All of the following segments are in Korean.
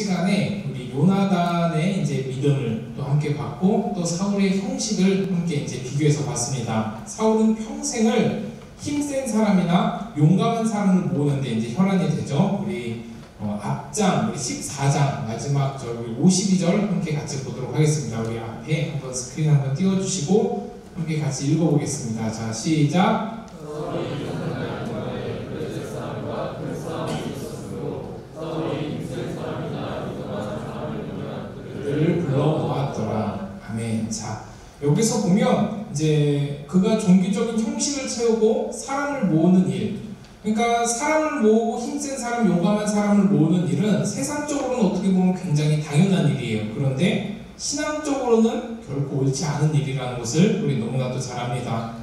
시간에 우리 요나단의 이제 믿음을 또 함께 봤고 또 사울의 형식을 함께 이제 비교해서 봤습니다. 사울은 평생을 힘센 사람이나 용감한 사람을 모으는데 이제 혈안이 되죠. 우리 앞장 우리 14장 마지막 우리 52절 함께 같이 보도록 하겠습니다. 우리 앞에 한번 스크린 한번 띄워주시고 함께 같이 읽어보겠습니다. 자, 시작. 그들을 불러 모았더라. 아멘. 자, 여기서 보면 이제 그가 종교적인 형식을 채우고 사람을 모으는 일, 그러니까 사람을 모으고 힘센 사람, 용감한 사람을 모으는 일은 세상적으로는 어떻게 보면 굉장히 당연한 일이에요. 그런데 신앙적으로는 결코 옳지 않은 일이라는 것을 우리 너무나도 잘 압니다.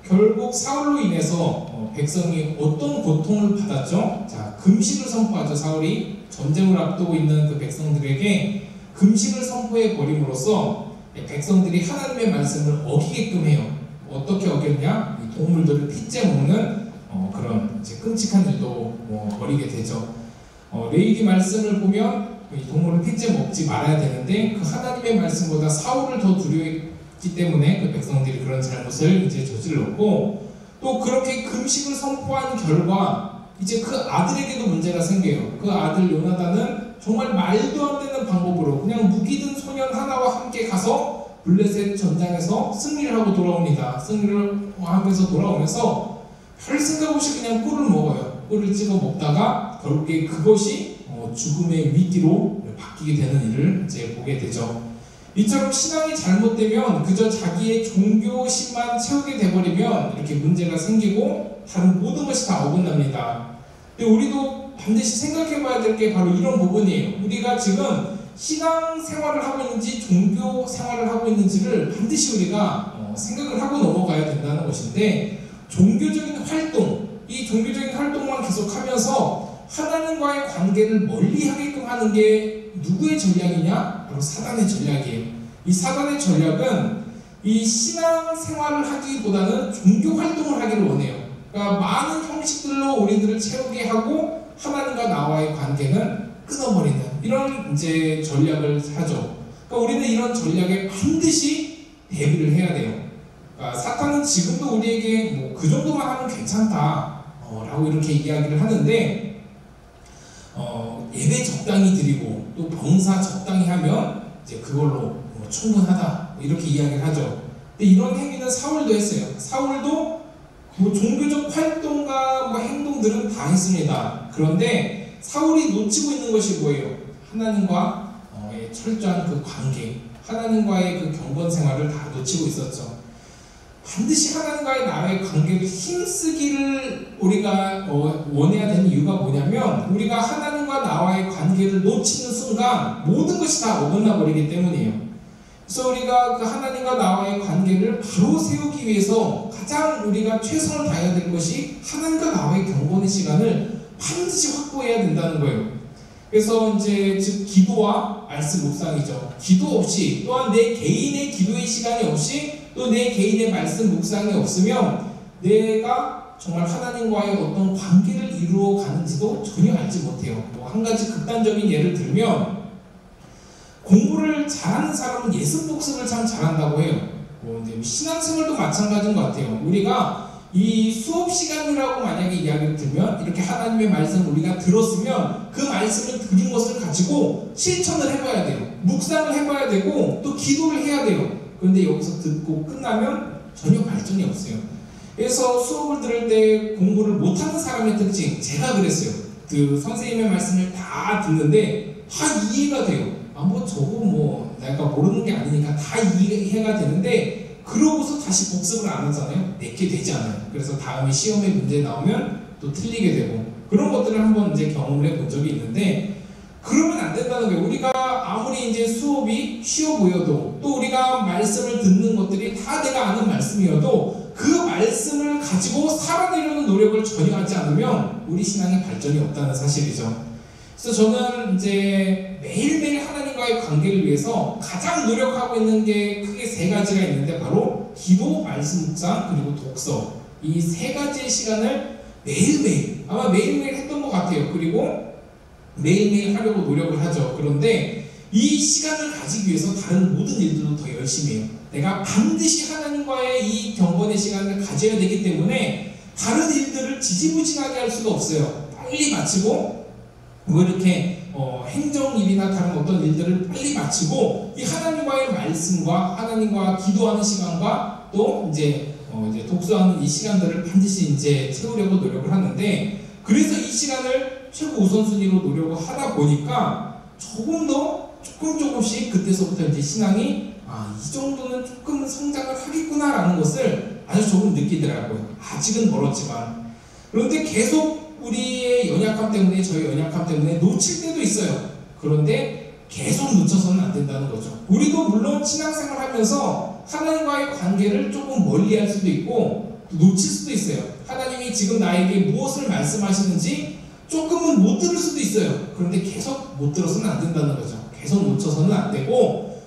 결국 사울로 인해서 백성이 어떤 고통을 받았죠? 자, 금식을 선포하죠. 사울이 전쟁을 앞두고 있는 그 백성들에게 금식을 선포해 버림으로써 백성들이 하나님의 말씀을 어기게끔 해요. 어떻게 어겼냐? 동물들을 핏째 먹는 그런 이제 끔찍한 일도 벌이게 되죠. 레위기 말씀을 보면 이 동물을 핏째 먹지 말아야 되는데 그 하나님의 말씀보다 사울을 더 두려워했기 때문에 그 백성들이 그런 잘못을 이제 저질렀고, 또 그렇게 금식을 선포한 결과 이제 그 아들에게도 문제가 생겨요. 그 아들 요나단은 정말 말도 안 되는 방법으로 그냥 무기든 소년 하나와 함께 가서 블레셋 전장에서 승리를 하고 돌아옵니다. 승리를 하면서 돌아오면서 별 생각 없이 그냥 꿀을 먹어요. 꿀을 찍어 먹다가 결국에 그것이 죽음의 위기로 바뀌게 되는 일을 이제 보게 되죠. 이처럼 신앙이 잘못되면 그저 자기의 종교심만 채우게 돼버리면 이렇게 문제가 생기고 다른 모든 것이 다 어긋납니다. 근데 우리도 반드시 생각해봐야 될 게 바로 이런 부분이에요. 우리가 지금 신앙 생활을 하고 있는지 종교 생활을 하고 있는지를 반드시 우리가 생각을 하고 넘어가야 된다는 것인데, 종교적인 활동, 이 종교적인 활동만 계속하면서 하나님과의 관계를 멀리하게끔 하는 게 누구의 전략이냐? 바로 사단의 전략이에요. 이 사단의 전략은 이 신앙 생활을 하기보다는 종교 활동을 하기를 원해요. 그러니까 많은 형식들로 우리들을 채우게 하고 하나님과 나와의 관계는 끊어버리는 이런 이제 전략을 하죠. 그러니까 우리는 이런 전략에 반드시 대비를 해야 돼요. 그러니까 사탄은 지금도 우리에게 그 정도만 하면 괜찮다 라고 이렇게 이야기를 하는데, 예배 적당히 드리고 또 봉사 적당히 하면 이제 그걸로 충분하다 이렇게 이야기를 하죠. 근데 이런 행위는 사울도 했어요. 사울도 종교적 활동과 행동들은 다 했습니다. 그런데 사울이 놓치고 있는 것이 뭐예요? 하나님과 철저한 그 관계, 하나님과의 그 경건 생활을 다 놓치고 있었죠. 반드시 하나님과의 나라의 관계를 힘쓰기를 우리가 원해야 되는 이유가 뭐냐면, 우리가 하나님과 나와의 관계를 놓치는 순간 모든 것이 다 어긋나 버리기 때문이에요. 그래서 우리가 그 하나님과 나와의 관계를 바로 세우기 위해서 가장 우리가 최선을 다해야 될 것이 하나님과 나와의 경건의 시간을 반드시 확보해야 된다는 거예요. 그래서 이제 즉 기도와 말씀 묵상이죠. 기도 없이, 또한 내 개인의 기도의 시간이 없이, 또 내 개인의 말씀 묵상이 없으면 내가 정말 하나님과의 어떤 관계를 이루어 가는지도 전혀 알지 못해요. 한 가지 극단적인 예를 들면, 공부를 잘하는 사람은 예습 복습을 참 잘한다고 해요. 신앙생활도 마찬가지인 것 같아요. 우리가 이 수업 시간이라고 만약에 이야기를 들면, 이렇게 하나님의 말씀을 우리가 들었으면 그 말씀을 들은 것을 가지고 실천을 해봐야 돼요. 묵상을 해봐야 되고 또 기도를 해야 돼요. 그런데 여기서 듣고 끝나면 전혀 발전이 없어요. 그래서 수업을 들을 때 공부를 못하는 사람의 특징, 제가 그랬어요. 그 선생님의 말씀을 다 듣는데 다 이해가 돼요. 저거 내가 모르는 게 아니니까 다 이해가 되는데, 그러고서 다시 복습을 안 하잖아요. 내게 되지 않아요. 그래서 다음에 시험에 문제 나오면 또 틀리게 되고, 그런 것들을 한번 이제 경험을 해본 적이 있는데, 그러면 안 된다는 거예요. 우리가 아무리 이제 수업이 쉬워 보여도, 또 우리가 말씀을 듣는 것들이 다 내가 아는 말씀이어도 그 말씀을 가지고 살아내려는 노력을 전혀 하지 않으면 우리 신앙의 발전이 없다는 사실이죠. 그래서 저는 이제 매일매일 하나님과의 관계를 위해서 가장 노력하고 있는 게 크게 세 가지가 있는데, 바로 기도, 말씀 묵상, 그리고 독서, 이 세 가지의 시간을 매일매일, 아마 매일매일 했던 것 같아요. 그리고 매일매일 하려고 노력을 하죠. 그런데 이 시간을 가지기 위해서 다른 모든 일들도 더 열심히 해요. 내가 반드시 하나님과의 이 경건의 시간을 가져야 되기 때문에 다른 일들을 지지부진하게 할 수가 없어요. 빨리 마치고 뭐 이렇게 행정일이나 다른 어떤 일들을 빨리 마치고 이 하나님과의 말씀과 하나님과 기도하는 시간과 또 이제 독서하는 이 시간들을 반드시 이제 채우려고 노력을 하는데, 그래서 이 시간을 최고 우선순위로 노력을 하다 보니까 조금씩 그때서부터 이제 신앙이 이 정도는 조금 성장을 하겠구나라는 것을 아주 조금 느끼더라고요. 아직은 멀었지만. 그런데 계속 우리의 연약함 때문에, 저희 연약함 때문에 놓칠 때도 있어요. 그런데 계속 놓쳐서는 안 된다는 거죠. 우리도 물론 신앙생활 하면서 하나님과의 관계를 조금 멀리 할 수도 있고 놓칠 수도 있어요. 하나님이 지금 나에게 무엇을 말씀하시는지 조금은 못 들을 수도 있어요. 그런데 계속 못 들어서는 안 된다는 거죠. 계속 놓쳐서는 안 되고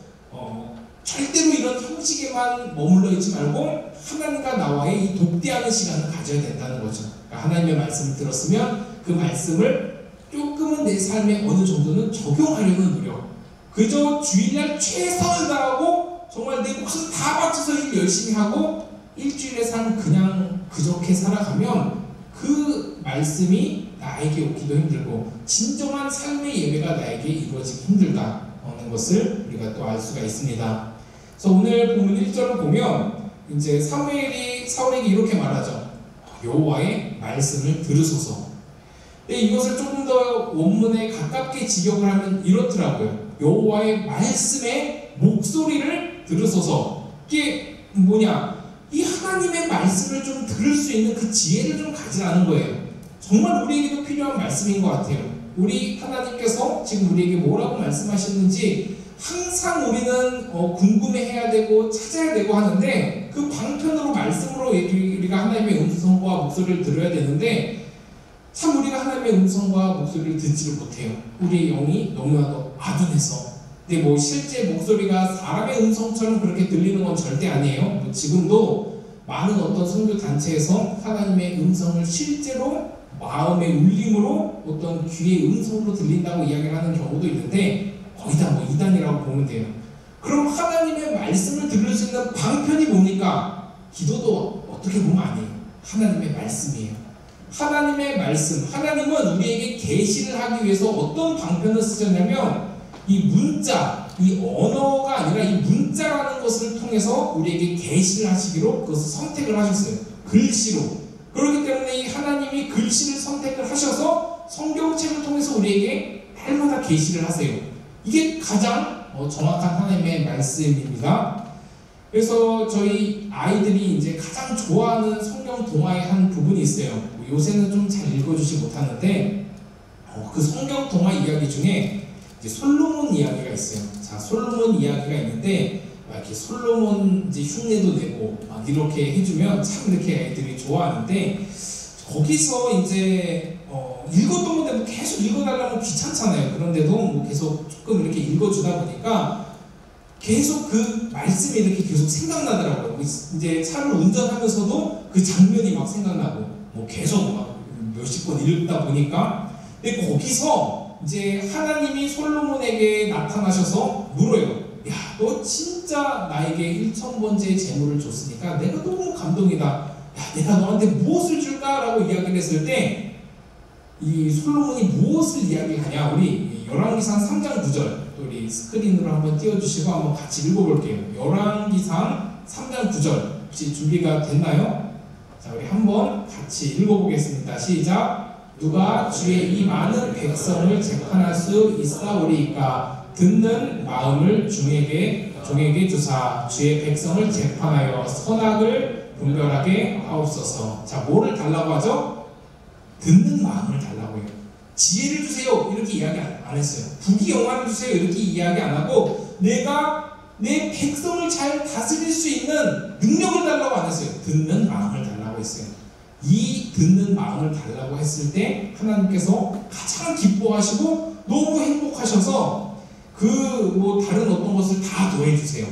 절대로 이런 형식에만 머물러 있지 말고 하나님과 나와의 이 독대하는 시간을 가져야 된다는 거죠. 그러니까 하나님의 말씀을 들었으면 그 말씀을 조금은 내 삶에 어느 정도는 적용하려는 노력. 그저 주일날 최선을 다하고 정말 내 목숨 다 바쳐서 일 열심히 하고 일주일의 삶 그냥 그저께 살아가면 그 말씀이 나에게 오기도 힘들고 진정한 삶의 예배가 나에게 이루어지기 힘들다는 것을 우리가 또 알 수가 있습니다. 그래서 오늘 본문 1절을 보면 이제 사무엘이 사울에게 이렇게 말하죠. 여호와의 말씀을 들으소서. 근데 이것을 조금 더 원문에 가깝게 직역을 하면 이렇더라고요. 여호와의 말씀의 목소리를 들으소서. 이게 뭐냐? 이 하나님의 말씀을 좀 들을 수 있는 그 지혜를 좀 가지라는 거예요. 정말 우리에게도 필요한 말씀인 것 같아요. 우리 하나님께서 지금 우리에게 뭐라고 말씀하시는지 항상 우리는 궁금해해야 되고 찾아야 되고 하는데 그 방편으로 말씀으로 우리가 하나님의 음성과 목소리를 들어야 되는데 참 우리가 하나님의 음성과 목소리를 듣지를 못해요. 우리의 영이 너무나도 아둔해서. 근데 뭐 실제 목소리가 사람의 음성처럼 그렇게 들리는 건 절대 아니에요. 지금도 많은 어떤 선교 단체에서 하나님의 음성을 실제로 마음의 울림으로 어떤 귀의 음성으로 들린다고 이야기를 하는 경우도 있는데 거의 다 뭐 이단이라고 보면 돼요. 그럼 하나님의 말씀을 들을 수 있는 방편이 뭡니까? 기도도 어떻게 보면 아니에요. 하나님의 말씀이에요. 하나님의 말씀. 하나님은 우리에게 계시를 하기 위해서 어떤 방편을 쓰셨냐면 이 문자, 이 언어가 아니라 이 문자라는 것을 통해서 우리에게 계시를 하시기로 그것을 선택을 하셨어요. 글씨로. 그렇기 때문에 이 하나님이 글씨를 선택을 하셔서 성경책을 통해서 우리에게 날마다 계시를 하세요. 이게 가장 정확한 하나님의 말씀입니다. 그래서 저희 아이들이 이제 가장 좋아하는 성경 동화의 한 부분이 있어요. 요새는 좀 잘 읽어주지 못하는데 그 성경 동화 이야기 중에 이제 솔로몬 이야기가 있어요. 자, 솔로몬 이야기가 있는데 이렇게 솔로몬 이제 흉내도 내고 막 이렇게 해주면 참 이렇게 아이들이 좋아하는데 거기서 이제 읽었던 건데 뭐 계속 읽어달라면 귀찮잖아요. 그런데도 뭐 계속 조금 이렇게 읽어주다 보니까 계속 그 말씀이 이렇게 계속 생각나더라고요. 이제 차를 운전하면서도 그 장면이 막 생각나고 뭐 계속 막 몇십 번 읽다 보니까 근데 거기서 이제 하나님이 솔로몬에게 나타나셔서 물어요. 야, 너 진짜 나에게 1000번째 재물을 줬으니까 내가 너무 감동이다. 야, 내가 너한테 무엇을 줄까라고 이야기를 했을 때 이 솔로몬이 무엇을 이야기하냐? 우리 열왕기상 3장 9절 우리 스크린으로 한번 띄워주시고 한번 같이 읽어볼게요. 열왕기상 3장 9절 혹시 준비가 됐나요? 자, 우리 한번 같이 읽어보겠습니다. 시작. 누가 주의 이 많은 백성을 재판할 수 있사오리이까? 듣는 마음을 종에게 주사 주의 백성을 재판하여 선악을 분별하게 하옵소서. 자, 뭐를 달라고 하죠? 듣는 마음을 달라고 해요. 지혜를 주세요 이렇게 이야기 안 했어요. 부귀영화를 주세요 이렇게 이야기 안 하고 내가 내 백성을 잘 다스릴 수 있는 능력을 달라고 안 했어요. 듣는 마음을 달라고 했어요. 이 듣는 마음을 달라고 했을 때 하나님께서 가장 기뻐하시고 너무 행복하셔서 그 뭐 다른 어떤 것을 다 더해주세요.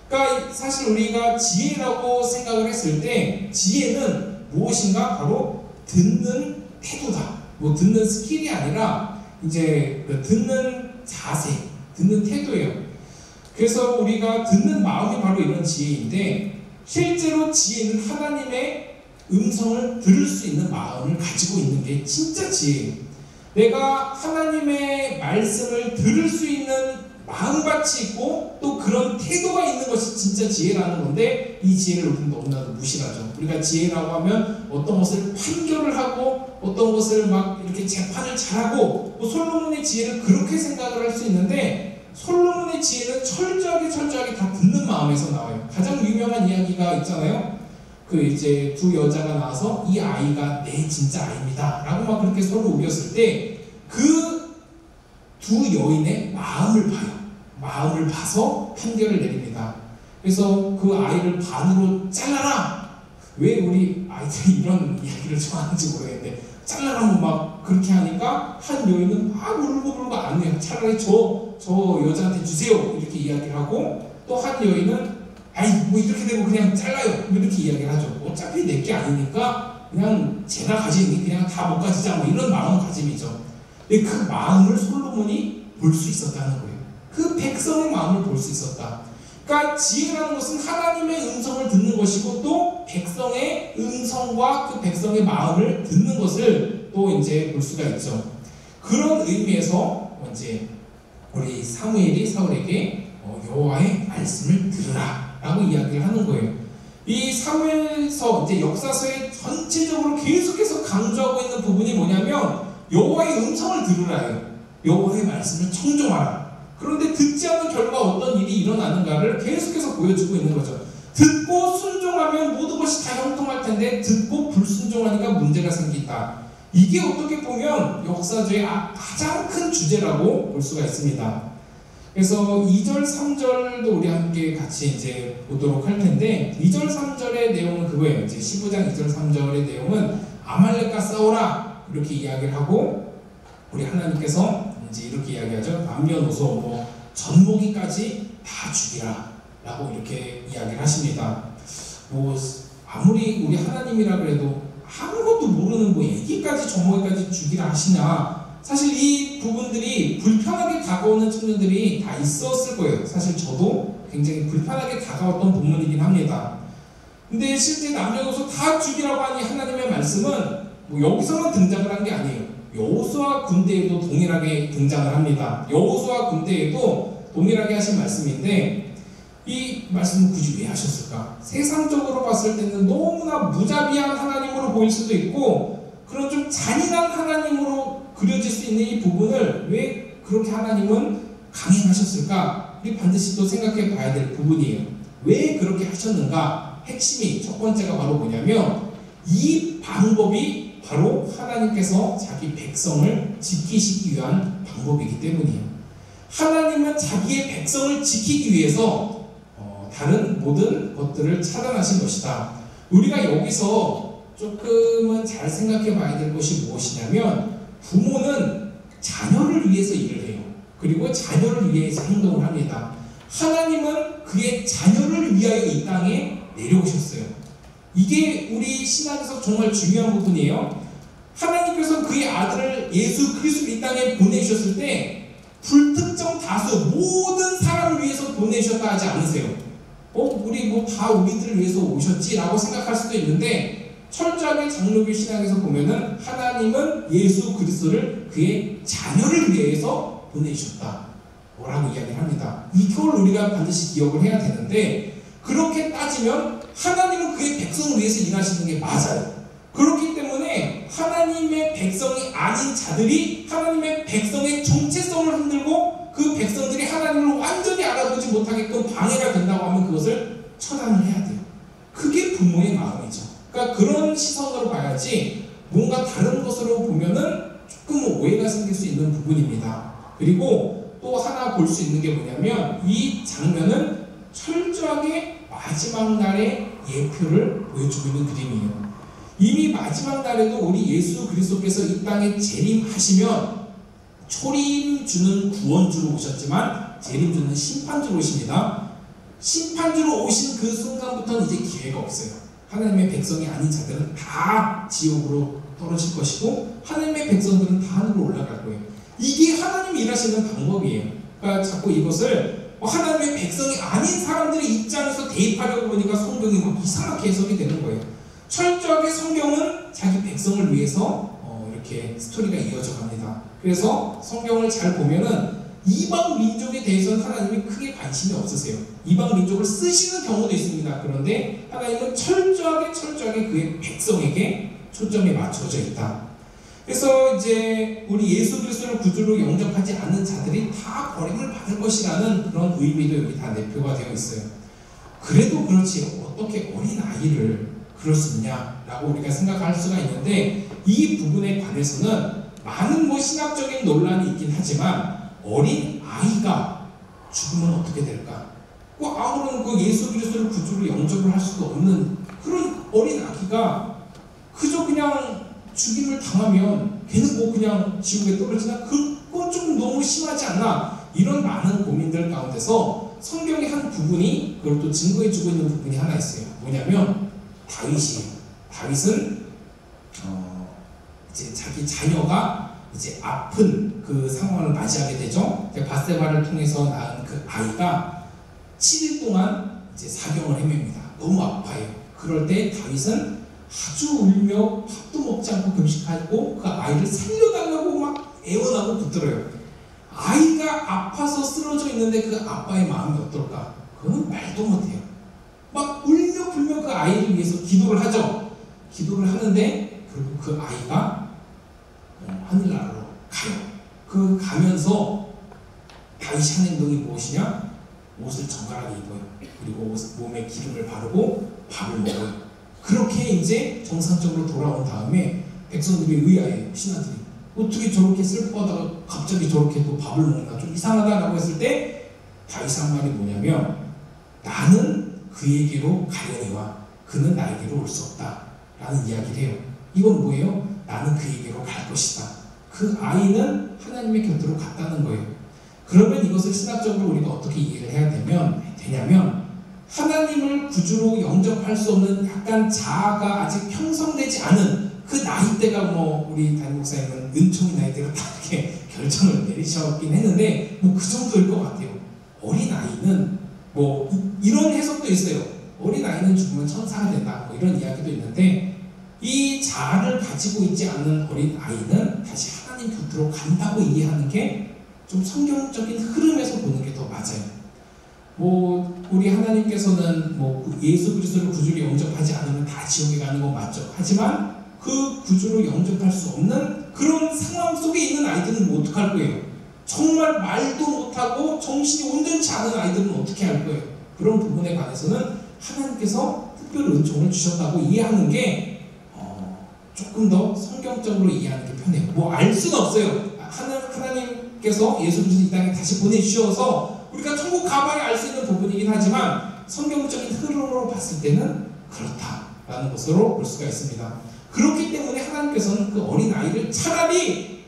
그러니까 사실 우리가 지혜라고 생각을 했을 때 지혜는 무엇인가? 바로 듣는 태도다. 뭐 듣는 스킬이 아니라 이제 그 듣는 자세, 듣는 태도예요. 그래서 우리가 듣는 마음이 바로 이런 지혜인데, 실제로 지혜는 하나님의 음성을 들을 수 있는 마음을 가지고 있는 게 진짜 지혜예요. 내가 하나님의 말씀을 들을 수 있는 마음밭이 있고 또 그런 태도가 있는 것이 진짜 지혜라는 건데, 이 지혜를 우리는 너무나도 무시하죠. 우리가 지혜라고 하면 어떤 것을 판결을 하고 어떤 것을 막 이렇게 재판을 잘하고, 뭐 솔로몬의 지혜를 그렇게 생각을 할 수 있는데, 솔로몬의 지혜는 철저하게 다 듣는 마음에서 나와요. 가장 유명한 이야기가 있잖아요. 그 이제 두 여자가 나와서 이 아이가 내 진짜 아이입니다 라고 막 그렇게 서로 우겼을 때 그 두 여인의 마음을 봐요. 마음을 봐서 판결을 내립니다. 그래서 그 아이를 반으로 잘라라! 왜 우리 아이들이 이런 이야기를 좋아하는지 모르겠는데, 잘라라고 막 그렇게 하니까 한 여인은 막 울고불고 안 해요. 차라리 저 여자한테 주세요 이렇게 이야기를 하고, 또 한 여인은 아이 뭐 이렇게 되고 그냥 잘라요 이렇게 이야기를 하죠. 어차피 내게 아니니까 그냥 제가 가지니 그냥 다 못 가지자, 뭐 이런 마음가짐이죠. 근데 그 마음을 솔로몬이 볼 수 있었다는 거예요. 그 백성의 마음을 볼 수 있었다. 그러니까 지혜라는 것은 하나님의 음성을 듣는 것이고, 또 백성의 음성과 그 백성의 마음을 듣는 것을 또 이제 볼 수가 있죠. 그런 의미에서 이제 우리 사무엘이 사울에게 여호와의 말씀을 들으라 라고 이야기를 하는 거예요. 이 사무엘서 이제 역사서에 전체적으로 계속해서 강조하고 있는 부분이 뭐냐면, 여호와의 음성을 들으라요. 여호와의 말씀을 청종하라. 그런데 듣지 않는 결과 어떤 일이 일어나는가를 계속해서 보여주고 있는 거죠. 듣고 순종하면 모든 것이 다 형통할 텐데, 듣고 불순종하니까 문제가 생긴다. 이게 어떻게 보면 역사적의 가장 큰 주제라고 볼 수가 있습니다. 그래서 2절, 3절도 우리 함께 같이 이제 보도록 할 텐데, 2절, 3절의 내용은 그거예요. 이제 15장 2절, 3절의 내용은 아말렉과 싸우라 이렇게 이야기를 하고, 우리 하나님께서 이제 이렇게 이야기하죠. 남녀노소 뭐 젖먹이까지 다 죽이라 라고 이렇게 이야기를 하십니다. 뭐 아무리 우리 하나님이라 그래도 아무것도 모르는 뭐 애기까지 젖먹이까지 죽이라 하시냐, 사실 이 부분들이 불편하게 다가오는 측면들이 다 있었을 거예요. 사실 저도 굉장히 불편하게 다가왔던 부분이긴 합니다. 근데 실제 남녀노소 다 죽이라고 하니 하나님의 말씀은 뭐 여기서만 등장을 한 게 아니에요. 여호수아 군대에도 동일하게 등장을 합니다. 여호수아 군대에도 동일하게 하신 말씀인데, 이 말씀은 굳이 왜 하셨을까? 세상적으로 봤을 때는 너무나 무자비한 하나님으로 보일 수도 있고, 그런 좀 잔인한 하나님으로 그려질 수 있는 이 부분을 왜 그렇게 하나님은 강행하셨을까? 우리 반드시 또 생각해 봐야 될 부분이에요. 왜 그렇게 하셨는가? 핵심이 첫 번째가 바로 뭐냐면, 이 방법이 바로 하나님께서 자기 백성을 지키시기 위한 방법이기 때문이에요. 하나님은 자기의 백성을 지키기 위해서 다른 모든 것들을 차단하신 것이다. 우리가 여기서 조금은 잘 생각해 봐야 될 것이 무엇이냐면, 부모는 자녀를 위해서 일을 해요. 그리고 자녀를 위해서 행동을 합니다. 하나님은 그의 자녀를 위하여 이 땅에 내려오셨어요. 이게 우리 신앙에서 정말 중요한 부분이에요. 하나님께서 그의 아들을 예수 그리스도를 이 땅에 보내주셨을 때 불특정 다수 모든 사람을 위해서 보내주셨다 하지 않으세요. 우리 뭐 다 우리들을 위해서 오셨지 라고 생각할 수도 있는데, 철저하게 장로교 신앙에서 보면은 하나님은 예수 그리스도를 그의 자녀를 위해서 보내주셨다 라고 이야기를 합니다. 이걸 우리가 반드시 기억을 해야 되는데, 그렇게 따지면 하나님은 그의 백성을 위해서 일하시는 게 맞아요. 그렇기 때문에 하나님의 백성이 아닌 자들이 하나님의 백성의 정체성을 흔들고 그 백성들이 하나님을 완전히 알아보지 못하게끔 방해가 된다고 하면 그것을 처단을 해야 돼요. 그게 부모의 마음이죠. 그러니까 그런 시선으로 봐야지, 뭔가 다른 것으로 보면은 조금 오해가 생길 수 있는 부분입니다. 그리고 또 하나 볼 수 있는 게 뭐냐면, 이 장면은 철저하게 마지막 날의 예표를 보여주고 있는 그림이에요. 이미 마지막 날에도 우리 예수 그리스도께서 이 땅에 재림하시면 초림 주는 구원주로 오셨지만 재림 주는 심판주로 오십니다. 심판주로 오신 그 순간부터는 이제 기회가 없어요. 하나님의 백성이 아닌 자들은 다 지옥으로 떨어질 것이고, 하나님의 백성들은 다 하늘로 올라갈 거예요. 이게 하나님이 일하시는 방법이에요. 그러니까 자꾸 이것을 하나님의 백성이 아닌 사람들의 입장에서 대입하려고 보니까 성경이 막 이상하게 해석이 되는 거예요. 철저하게 성경은 자기 백성을 위해서 이렇게 스토리가 이어져 갑니다. 그래서 성경을 잘 보면은 이방 민족에 대해서는 하나님이 크게 관심이 없으세요. 이방 민족을 쓰시는 경우도 있습니다. 그런데 하나님은 철저하게 그의 백성에게 초점이 맞춰져 있다. 그래서 이제 우리 예수 그리스도를 구주로 영접하지 않는 자들이 다 버림을 받을 것이라는 그런 의미도 여기 다 내표가 되어 있어요. 그래도 그렇지 어떻게 어린 아이를 그럴 수 있냐라고 우리가 생각할 수가 있는데, 이 부분에 관해서는 많은 신학적인 논란이 있긴 하지만 어린 아이가 죽으면 어떻게 될까? 아무런 예수 그리스도를 구주로 영접을 할 수도 없는 그런 어린 아기가 그저 그냥 죽임을 당하면 걔는 그냥 지옥에 떨어지나? 그건 좀 너무 심하지 않나? 이런 많은 고민들 가운데서 성경의 한 부분이 그걸 또 증거해주고 있는 부분이 하나 있어요. 뭐냐면 다윗은 이제 자기 자녀가 이제 아픈 그 상황을 맞이하게 되죠. 바세바를 통해서 낳은 그 아이가 7일 동안 이제 사경을 헤맵니다. 너무 아파요. 그럴 때 다윗은 아주 울며 밥도 먹지 않고 금식하고 그 아이를 살려달라고 막 애원하고 붙들어요. 아이가 아파서 쓰러져 있는데 그 아빠의 마음이 어떨까? 그거는 말도 못해요. 막 울며 불며 그 아이를 위해서 기도를 하죠. 기도를 하는데 결국 그 아이가 하늘나라로 가요. 가면서 다윗이 하는 행동이 무엇이냐? 옷을 정갈하게 입어요. 그리고 몸에 기름을 바르고 밥을 먹어요. 그렇게 이제 정상적으로 돌아온 다음에 백성들이 의아해요. 신하들이 어떻게 저렇게 슬퍼하다가 갑자기 저렇게 또 밥을 먹나, 좀 이상하다라고 했을 때 다윗이 한 말이 뭐냐면, 나는 그에게로 가려니와 그는 나에게로 올 수 없다 라는 이야기를 해요. 이건 뭐예요? 나는 그에게로 갈 것이다. 그 아이는 하나님의 곁으로 갔다는 거예요. 그러면 이것을 신학적으로 우리가 어떻게 이해를 해야 되냐면 하나님을 구주로 영접할 수 없는 약간 자아가 아직 형성되지 않은 그 나이대가 우리 담임 목사님은 은총이 나이대로 다 이렇게 결정을 내리셨긴 했는데 그 정도일 것 같아요. 어린 아이는 이런 해석도 있어요. 어린 아이는 죽으면 천사가 된다, 이런 이야기도 있는데, 이 자아를 가지고 있지 않는 어린 아이는 다시 하나님 곁으로 간다고 이해하는 게 좀 성경적인 흐름에서 보는 게 더 맞아요. 우리 하나님께서는 예수 그리스도를 구주로 영접하지 않으면 다 지옥에 가는 건 맞죠. 하지만 그 구주로 영접할 수 없는 그런 상황 속에 있는 아이들은 어떡할 거예요? 정말 말도 못하고 정신이 온전치 않은 아이들은 어떻게 할 거예요? 그런 부분에 관해서는 하나님께서 특별 은총을 주셨다고 이해하는 게 조금 더 성경적으로 이해하는 게 편해요. 알 수는 없어요. 하나님께서 예수 그리스도 이 땅에 다시 보내주셔서 우리가 천국 가봐야 알 수 있는 부분이긴 하지만 성경적인 흐름으로 봤을 때는 그렇다라는 것으로 볼 수가 있습니다. 그렇기 때문에 하나님께서는 그 어린 아이를 차라리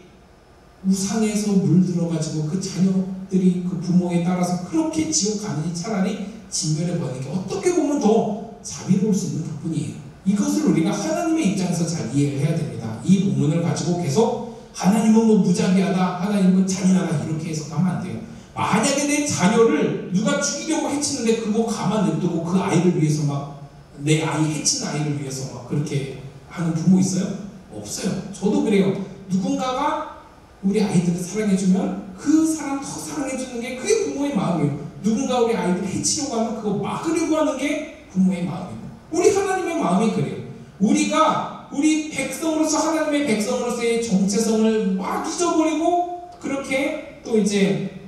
우상에서 물들어가지고 그 자녀들이 그 부모에 따라서 그렇게 지옥 가느니 차라리 진멸해 버리는 게 어떻게 보면 더 자비로울 수 있는 부분이에요. 이것을 우리가 하나님의 입장에서 잘 이해를 해야 됩니다. 이 본문을 가지고 계속 하나님은 무자비하다, 하나님은 잔인하다 이렇게 해석하면 안 돼요. 만약에 내 자녀를 누가 죽이려고 해치는데 그거 가만 냅두고 그 아이를 위해서 내 아이 해친 아이를 위해서 그렇게 하는 부모 있어요? 없어요. 저도 그래요. 누군가가 우리 아이들을 사랑해주면 그 사람 더 사랑해주는 게 그게 부모의 마음이에요. 누군가 우리 아이들을 해치려고 하면 그거 막으려고 하는 게 부모의 마음이에요. 우리 하나님의 마음이 그래요. 우리 백성으로서, 하나님의 백성으로서의 정체성을 막 잊어버리고 그렇게 또 이제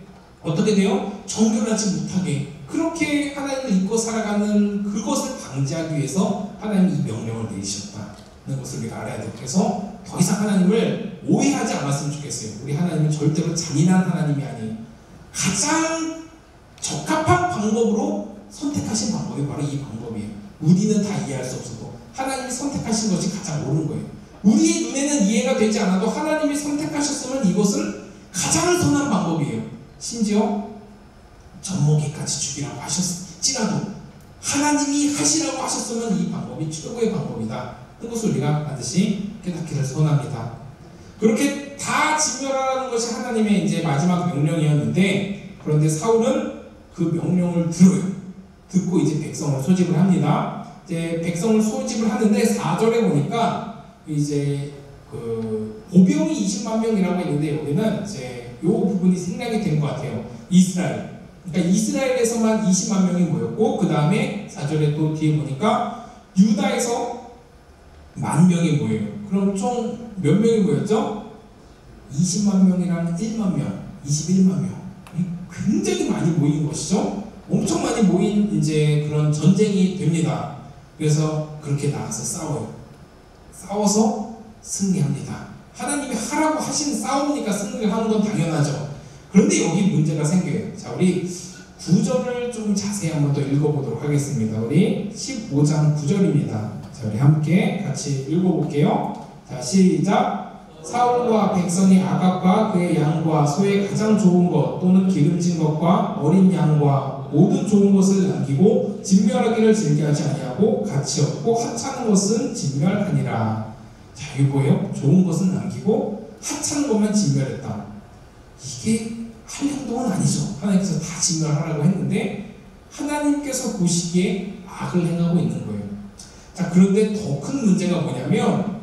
어떻게 돼요? 정결하지 못하게 그렇게 하나님을 잊고 살아가는 그것을 방지하기 위해서 하나님이 이 명령을 내리셨다는 것을 우리가 알아야 돼요. 그래서 더 이상 하나님을 오해하지 않았으면 좋겠어요. 우리 하나님은 절대로 잔인한 하나님이 아니에요. 가장 적합한 방법으로 선택하신 방법이 바로 이 방법이에요. 우리는 다 이해할 수 없어도 하나님이 선택하신 것이 가장 옳은 거예요. 우리의 눈에는 이해가 되지 않아도 하나님이 선택하셨으면 이것은 가장 선한 방법이에요. 심지어 젖먹이까지 죽이라고 하셨을지라도 하나님이 하시라고 하셨으면 이 방법이 최고의 방법이다. 그것을 우리가 반드시 깨닫기를 소원합니다. 그렇게 이제 다 진멸하라는 것이 하나님의 이제 마지막 명령이었는데, 그런데 사울은 그 명령을 들어요. 듣고 이제 백성을 소집을 합니다. 이제 백성을 소집을 하는데 4절에 보니까 이제 그 보병이 20만 명이라고 했는데, 여기는 이제 요 부분이 생략이 된 것 같아요. 이스라엘. 그러니까 이스라엘에서만 20만 명이 모였고, 그 다음에 4절에 또 뒤에 보니까 유다에서 10,000명이 모여요. 그럼 총 몇 명이 모였죠? 20만 명이랑 1만 명, 21만 명. 굉장히 많이 모인 것이죠. 엄청 많이 모인 이제 그런 전쟁이 됩니다. 그래서 그렇게 나가서 싸워요. 싸워서 승리합니다. 하나님이 하라고 하신 싸움이니까 승리를 하는 건 당연하죠. 그런데 여기 문제가 생겨요. 자, 우리 9절을 좀 자세히 한번 더 읽어보도록 하겠습니다. 우리 15장 9절입니다. 자, 우리 함께 같이 읽어볼게요. 자, 시작. 사울과 백성이 아각과 그의 양과 소의 가장 좋은 것 또는 기름진 것과 어린 양과 모든 좋은 것을 남기고 진멸하기를 즐겨하지 아니하고 가치 없고 하찮은 것은 진멸하니라. 자, 이게 뭐예요? 좋은 것은 남기고 하찮은 것만 진멸했다. 이게 할 행동은 아니죠. 하나님께서 다 진멸하라고 했는데 하나님께서 보시기에 악을 행하고 있는 거예요. 자, 그런데 더 큰 문제가 뭐냐면,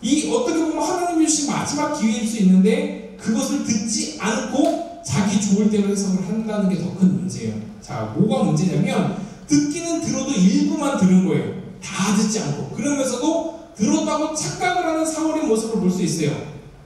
이 어떻게 보면 하나님이 주신 마지막 기회일 수 있는데 그것을 듣지 않고 자기 좋을 대로 해석을 한다는 게 더 큰 문제예요. 자, 뭐가 문제냐면 듣기는 들어도 일부만 들은 거예요. 다 듣지 않고. 그러면서도 들었다고 착각을 하는 사울의 모습을 볼 수 있어요.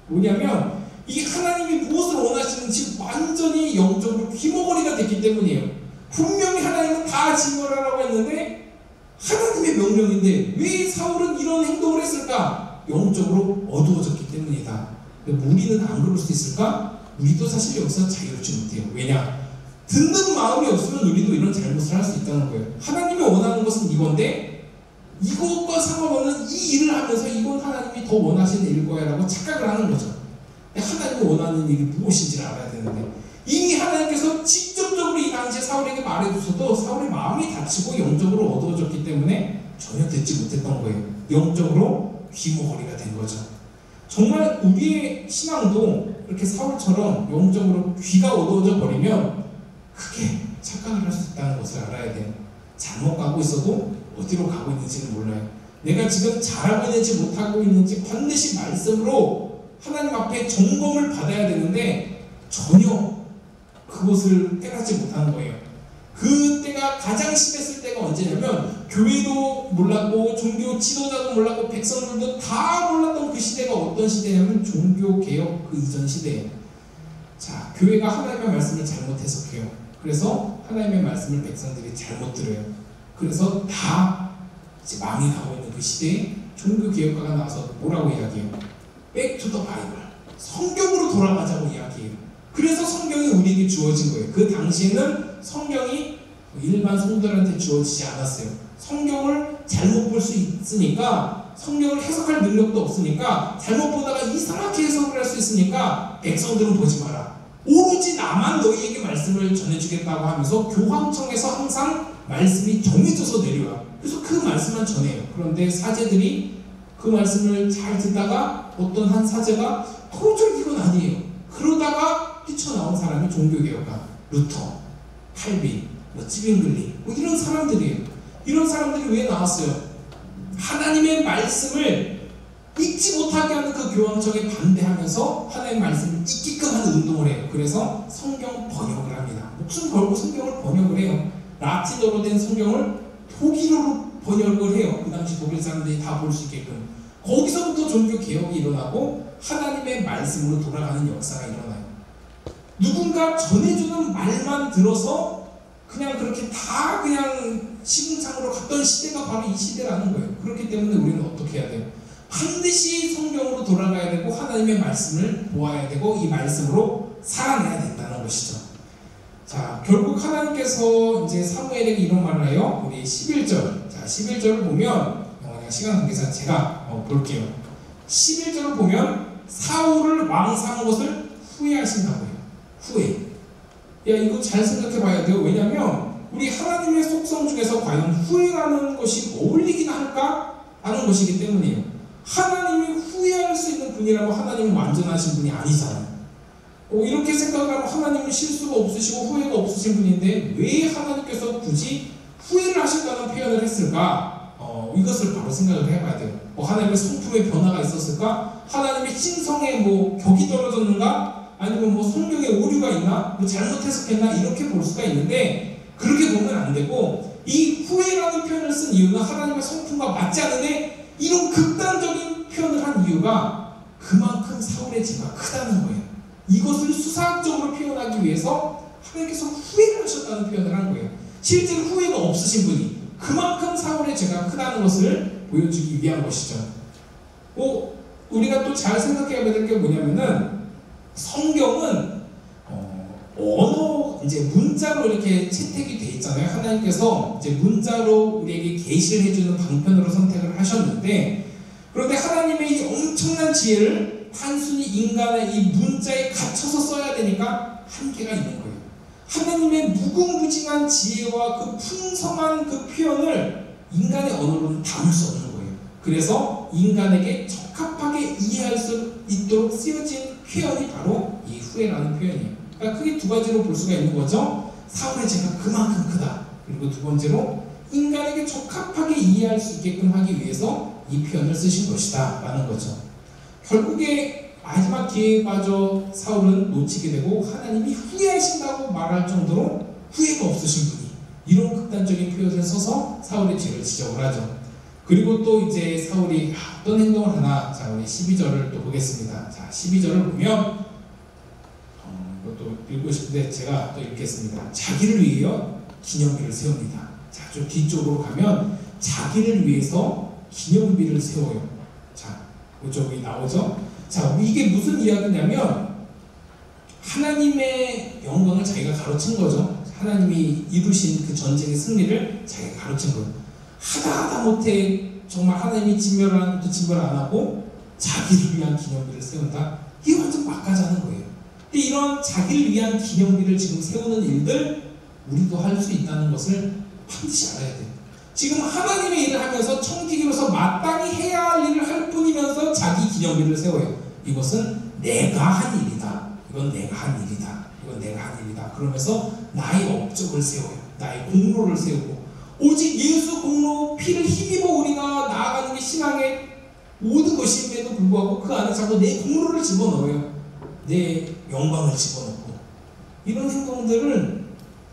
뭐냐면 이 하나님이 무엇을 원하시는지 완전히 영적으로 귀머거리가 됐기 때문이에요. 분명히 하나님은 다 진멸하라고 했는데 하나님의 명령인데 왜 사울은 이런 행동을 했을까? 영적으로 어두워졌기 때문이다. 우리는 안 그럴 수 있을까? 우리도 사실 여기서 자유롭지 못해요. 왜냐? 듣는 마음이 없으면 우리도 이런 잘못을 할 수 있다는 거예요. 하나님이 원하는 것은 이건데 이것과 상관없는 이 일을 하면서 이건 하나님이 더 원하시는 일일 거야 라고 착각을 하는 거죠. 하나님이 원하는 일이 무엇인지를 알아야 되는데, 이미 하나님께서 직접적으로 이 당시에 사울에게 말해주셔도 사울의 마음이 다치고 영적으로 어두워졌기 때문에 전혀 듣지 못했던 거예요. 영적으로 귀머거리가 된 거죠. 정말 우리의 신앙도 이렇게 사울처럼 영적으로 귀가 어두워져 버리면 크게 착각을 할 수 있다는 것을 알아야 돼요. 잘못 가고 있어도 어디로 가고 있는지는 몰라요. 내가 지금 잘하고 있는지 못하고 있는지 반드시 말씀으로 하나님 앞에 점검을 받아야 되는데 전혀 그것을 깨닫지 못하는 거예요. 그때가 가장 심했을 때가 언제냐면 교회도 몰랐고 종교 지도자도 몰랐고 백성들도 다 몰랐던 그 시대가 어떤 시대냐면 종교개혁 그 이전 시대예요. 자, 교회가 하나님의 말씀을 잘못 해석해요. 그래서 하나님의 말씀을 백성들이 잘못 들어요. 그래서 다 이제 망이 가고 있는 그 시대에 종교개혁가가 나와서 뭐라고 이야기해요? Back to the Bible. 성경으로 돌아가자고 이야기해요. 그래서 성경이 우리에게 주어진 거예요. 그 당시에는 성경이 일반 성도들한테 주어지지 않았어요. 성경을 잘못 볼 수 있으니까, 성경을 해석할 능력도 없으니까, 잘못 보다가 이상하게 해석을 할 수 있으니까 백성들은 보지 마라. 오로지 나만 너희에게 말씀을 전해주겠다고 하면서 교황청에서 항상 말씀이 정해져서 내려와. 그래서 그 말씀만 전해요. 그런데 사제들이 그 말씀을 잘 듣다가 어떤 한 사제가 도저히 이건 아니에요. 그러다가 뛰쳐나온 사람이 종교개혁가, 루터, 칼빈, 찌빙글리 이런 사람들이에요. 이런 사람들이 왜 나왔어요? 하나님의 말씀을 읽지 못하게 하는 그 교황청에 반대하면서 하나님의 말씀을 읽게끔 하는 운동을 해요. 그래서 성경 번역을 합니다. 목숨 걸고 성경을 번역을 해요. 라틴어로 된 성경을 독일어로 번역을 해요. 그 당시 독일 사람들이 다 볼 수 있게끔. 거기서부터 종교 개혁이 일어나고 하나님의 말씀으로 돌아가는 역사가 일어나요. 누군가 전해주는 말만 들어서 그냥 그렇게 다 그냥 시궁창으로 갔던 시대가 바로 이 시대라는 거예요. 그렇기 때문에 우리는 어떻게 해야 돼요? 반드시 성경으로 돌아가야 되고 하나님의 말씀을 보아야 되고 이 말씀으로 살아내야 된다는 것이죠. 자, 결국 하나님께서 이제 사무엘에게 이런 말을 해요. 우리 11절. 자, 11절을 보면 시간 관계상 제가 볼게요. 11절을 보면 사울을 왕사한 것을 후회하신다고 해요. 후회. 야, 이거 잘 생각해 봐야 돼요. 왜냐면 우리 하나님의 속성 중에서 과연 후회라는 것이 어울리긴 할까? 하는 것이기 때문이에요. 하나님이 후회할 수 있는 분이라고 하나님은 완전하신 분이 아니잖아요. 이렇게 생각하면 하나님은 실수가 없으시고 후회가 없으신 분인데 왜 하나님께서 굳이 후회를 하셨다는 표현을 했을까? 이것을 바로 생각을 해봐야 돼요. 하나님의 성품의 변화가 있었을까? 하나님의 신성에 격이 떨어졌는가? 아니면 성경에 오류가 있나? 잘못 해석했나? 이렇게 볼 수가 있는데 그렇게 보면 안 되고, 이 후회라는 표현을 쓴 이유는 하나님의 성품과 맞지 않은데 이런 극단적인 표현을 한 이유가 그만큼 사울의 죄가 크다는 거예요. 이것을 수사학적으로 표현하기 위해서 하나님께서 후회를 하셨다는 표현을 한 거예요. 실제로 후회가 없으신 분이 그만큼 사울의 죄가 크다는 것을 보여주기 위한 것이죠. 우리가 또 잘 생각해야 될 게 뭐냐면은, 성경은 언어, 이제 문자로 이렇게 채택이 돼 있잖아요. 하나님께서 이제 문자로 우리에게 계시를 해주는 방편으로 선택을 하셨는데, 그런데 하나님의 이 엄청난 지혜를 단순히 인간의 이 문자에 갇혀서 써야 되니까 한계가 있는 거예요. 하나님의 무궁무진한 지혜와 그 풍성한 그 표현을 인간의 언어로는 담을 수 없는 거예요. 그래서 인간에게 적합하게 이해할 수 있도록 쓰여진 표현이 바로 이 후회라는 표현이에요. 그러니까 크게 두 가지로 볼 수가 있는 거죠. 사울의 죄가 그만큼 크다. 그리고 두 번째로 인간에게 적합하게 이해할 수 있게끔 하기 위해서 이 표현을 쓰신 것이다 라는 거죠. 결국에 마지막 기회에 빠져 사울은 놓치게 되고 하나님이 후회하신다고 말할 정도로 후회가 없으신 분이 이런 극단적인 표현을 써서 사울의 죄를 지적을 하죠. 그리고 또 이제 사울이 어떤 행동을 하나, 자 우리 12절을 또 보겠습니다. 자 12절을 보면 이것도 읽고 싶은데 제가 또 읽겠습니다. 자기를 위하여 기념비를 세웁니다. 자 좀 뒤쪽으로 가면 자기를 위해서 기념비를 세워요. 자 이쪽이 나오죠. 자, 이게 무슨 이야기냐면 하나님의 영광을 자기가 가로챈 거죠. 하나님이 이루신 그 전쟁의 승리를 자기가 가로챈 거예요. 하다 못해 정말 하나님이 진멸하는 것도 진멸 안 하고 자기를 위한 기념비를 세운다? 이게 완전 막가자는 거예요. 근데 이런 자기를 위한 기념비를 지금 세우는 일들 우리도 할 수 있다는 것을 반드시 알아야 돼요. 지금 하나님의 일을 하면서 청지기로서 마땅히 해야 할 일을 할 뿐이면서 자기 기념비를 세워요. 이것은 내가 한 일이다. 이건 내가 한 일이다. 이건 내가 한 일이다. 그러면서 나의 업적을 세워요. 나의 공로를 세우고 오직 예수 공로 피를 힘입어 우리가 나아가는 게 신앙의 모든 것임에도 불구하고 그 안에 자꾸 내 공로를 집어넣어요. 내 영광을 집어넣고 이런 행동들을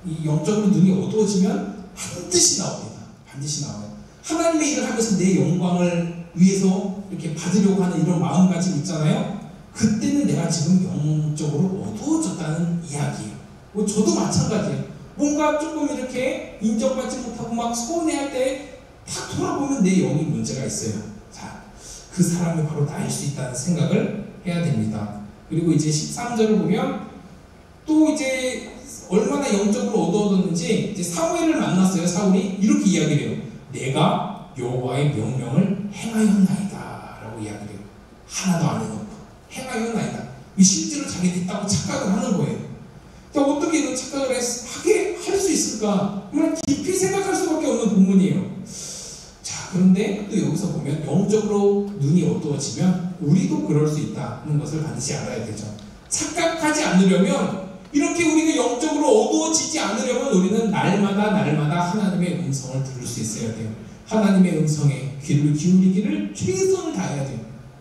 이 영적으로 눈이 어두워지면 반드시 나옵니다. 반드시 나와요. 하나님의 일을 하면서 내 영광을 위해서 이렇게 받으려고 하는 이런 마음가짐 있잖아요. 그때는 내가 지금 영적으로 어두워졌다는 이야기예요. 저도 마찬가지예요. 뭔가 조금 이렇게 인정받지 못하고 막 서운해할 때 딱 돌아보면 내 영이 문제가 있어요. 자, 그 사람이 바로 나일 수 있다는 생각을 해야 됩니다. 그리고 이제 13절을 보면 또 이제 얼마나 영적으로 어두워졌는지 이제 사무엘을 만났어요. 사울이 이렇게 이야기를 해요. 내가 여호와의 명령을 행하였나이다 라고 이야기를 해요. 하나도 안 해놓고 행하였나이다. 실제로 자기가 있다고 착각을 하는 거예요. 그러니까 어떻게 이런 착각을 하게 할 수 있을까? 정말 깊이 생각할 수밖에 없는 본문이에요. 자, 그런데 또 여기서 보면 영적으로 눈이 어두워지면 우리도 그럴 수 있다는 것을 반드시 알아야 되죠. 착각하지 않으려면, 이렇게 우리가 영적으로 어두워지지 않으려면 우리는 날마다 하나님의 음성을 들을 수 있어야 돼요. 하나님의 음성에 귀를 기울이기를 최선을 다해야 돼요.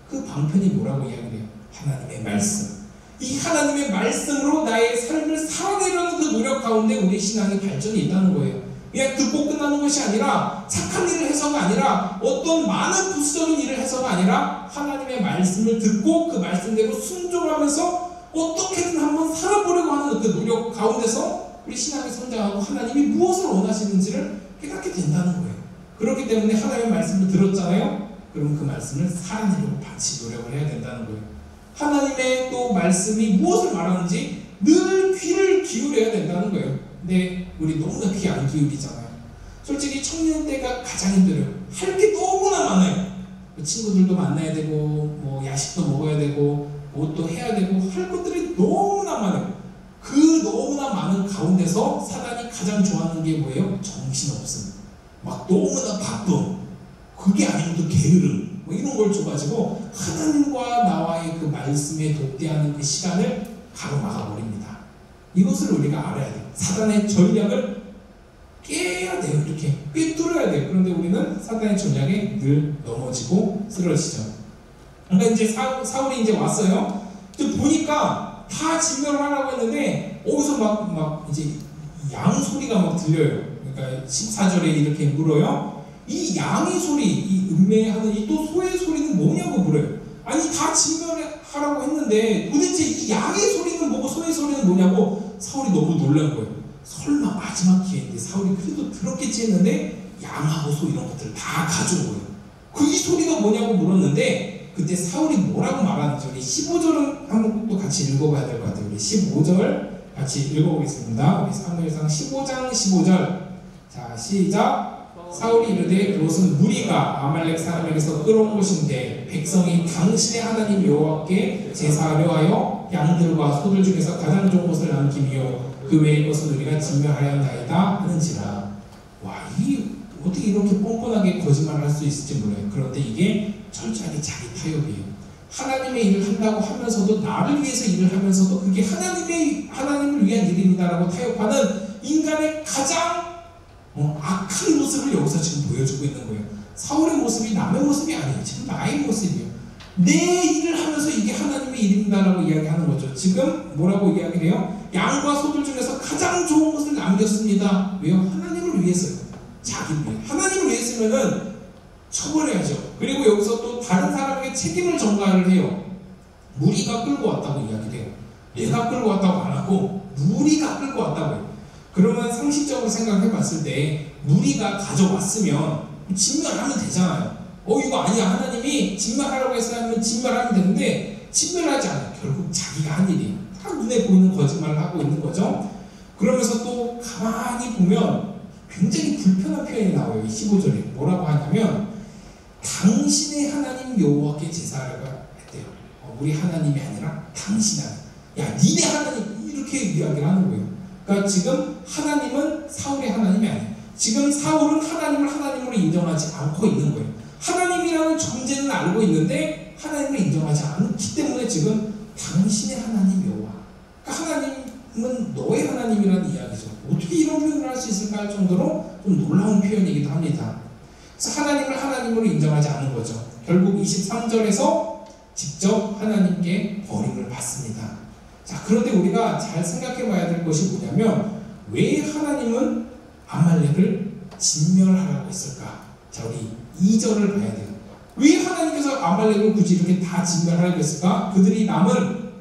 그 방편이 뭐라고 이야기해요? 하나님의 말씀. 이 하나님의 말씀으로 나의 삶을 살아내려는 그 노력 가운데 우리 신앙의 발전이 있다는 거예요. 그냥 듣고 끝나는 것이 아니라, 착한 일을 해서가 아니라, 어떤 많은 부수적인 일을 해서가 아니라 하나님의 말씀을 듣고 그 말씀대로 순종하면서 어떻게든 한번 살아보려고 하는 그 노력 가운데서 우리 신앙이 성장하고 하나님이 무엇을 원하시는지를 깨닫게 된다는 거예요. 그렇기 때문에 하나님의 말씀을 들었잖아요. 그럼 그 말씀을 살아내려고 반드시 노력을 해야 된다는 거예요. 하나님의 또 말씀이 무엇을 말하는지 늘 귀를 기울여야 된다는 거예요. 근데 우리 너무나 귀 안 기울이잖아요. 솔직히 청년 때가 가장 힘들어요. 할 게 너무나 많아요. 친구들도 만나야 되고, 야식도 먹어야 되고, 또 해야 되고, 할 것들이 너무나 많아요. 그 너무나 많은 가운데서 사단이 가장 좋아하는 게 뭐예요? 정신없음. 막 너무나 바쁨. 그게 아니면 또 게으름. 뭐 이런 걸 줘가지고 하나님과 나와의 그 말씀에 독대하는 그 시간을 가로막아 버립니다. 이것을 우리가 알아야 돼요. 사단의 전략을 깨야 돼요. 이렇게 꿰뚫어야 돼요. 그런데 우리는 사단의 전략에 늘 넘어지고 쓰러지죠. 그러니까 이제 사울이 이제 왔어요. 보니까 다 진멸을 하라고 했는데 어디서 막 이제 양 소리가 막 들려요. 그러니까 14절에 이렇게 물어요. 이 양의 소리, 이 음매하는 이 또 소의 소리는 뭐냐고 물어요. 아니 다 진멸하라고 했는데 도대체 이 양의 소리는 뭐고 소의 소리는 뭐냐고 사울이 너무 놀란 거예요. 설마 마지막 기회인데 사울이 그래도 들었겠지 했는데 양하고 소 이런 것들을 다 가져온 거예요. 그 이 소리가 뭐냐고 물었는데 그때 사울이 뭐라고 말하는지 우리 15절은 한번 또 같이 읽어봐야 될 것 같아요. 우리 15절 같이 읽어보겠습니다. 우리 사무엘상 15장 15절. 자, 시작. 사울이 이르되 그것은 무리가 아말렉 사람에게서 끌어온 것인데 백성이 당신의 하나님 여호와께 제사하려 하여 양들과 소들 중에서 가장 좋은 것을 남기며 그 외의 것은 우리가 진멸하여 한다이다 하는지라. 와, 이 어떻게 이렇게 뻔뻔하게 거짓말을 할 수 있을지 몰라요. 그런데 이게 철저하게 자기 타협이에요. 하나님의 일을 한다고 하면서도 나를 위해서 일을 하면서도 그게 하나님을 위한 일입니다라고 타협하는 인간의 가장 악한 모습을 여기서 지금 보여주고 있는 거예요. 사울의 모습이 남의 모습이 아니에요. 지금 나의 모습이에요. 내 일을 하면서 이게 하나님의 일입니다라고 이야기하는 거죠. 지금 뭐라고 이야기를 해요? 양과 소들 중에서 가장 좋은 것을 남겼습니다. 왜요? 하나님을 위해서요. 자기를 위해. 하나님을 위해서면은 처벌해야죠. 그리고 여기서 또 다른 사람에게 책임을 전가를 해요. 무리가 끌고 왔다고 이야기를 해요. 내가 끌고 왔다고 안 하고 무리가 끌고 왔다고 해요. 그러면 상식적으로 생각해 봤을 때 무리가 가져왔으면 진멸하면 되잖아요. 이거 아니야. 하나님이 진멸하라고 했으면 진멸하면 되는데 진멸하지 않아요. 결국 자기가 한 일이에요. 다 눈에 보이는 거짓말을 하고 있는 거죠. 그러면서 또 가만히 보면 굉장히 불편한 표현이 나와요. 이 15절에 뭐라고 하냐면 당신의 하나님 여호와께 제사하라고 했대요. 우리 하나님이 아니라 당신 하나님. 야, 니네 하나님 이렇게 이야기를 하는 거예요. 그러니까 지금 하나님은 사울의 하나님이 아니에요. 지금 사울은 하나님을 하나님으로 인정하지 않고 있는 거예요. 하나님이라는 존재는 알고 있는데 하나님을 인정하지 않기 때문에 지금 당신의 하나님 여호와. 그러니까 하나님은 너의 하나님이라는 이야기죠. 어떻게 이런 표현을 할 수 있을까 할 정도로 좀 놀라운 표현이기도 합니다. 그래서 하나님을 하나님으로 인정하지 않은 거죠. 결국 23절에서 직접 하나님께 버림을 받습니다. 자, 그런데 우리가 잘 생각해 봐야 될 것이 뭐냐면 왜 하나님은 아말렉을 진멸하라고 했을까? 자, 우리 2절을 봐야 돼요. 왜 하나님께서 아말렉을 굳이 이렇게 다 진멸하라고 했을까? 그들이 남은